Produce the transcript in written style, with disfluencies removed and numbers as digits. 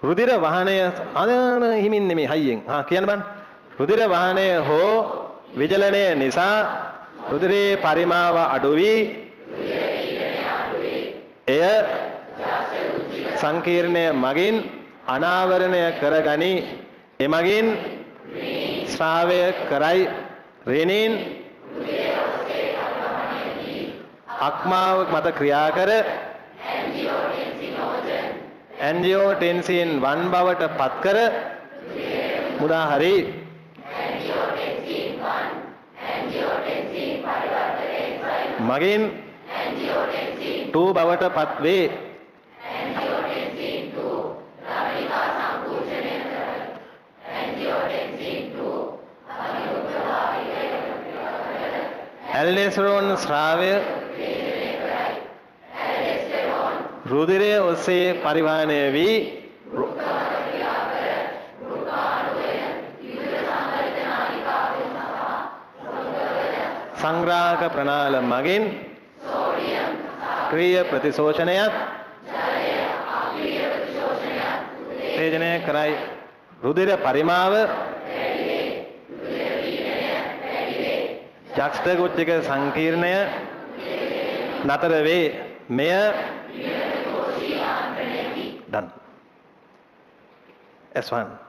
රුධිර වහනය ආදාන හිමින් නෙමෙයි හයියෙන්. කියන්න බෑ. රුධිර වහනය හෝ විචලනය නිසා රුධිරේ පරිමාව අඩු වී එය සංකීර්ණය මගින් අනාවරණය කරගනි. එමගින් ශ්‍රාවය කරයි. රෙනින් අක්මාව මත ක්‍රියා කර ඇන්ජියෝටෙන්සින් 1 බවට පත් කර මුදා හරි. මගින් 2 බවට පත් වේ. ඇල්ඩෙස්ටරෝන් ස්‍රාවය රුධිරය ඔස්සේ පරිවහනය වී සංග්‍රාහක ප්‍රණාල මගින් ක්‍රීය ප්‍රතිශෝෂණයත් තේජනය කරයි. රුධිර පරිමාව ජක්ෂ්ඨකුච්චික සංකීර්ණය නතර වේ. මෙය done. S1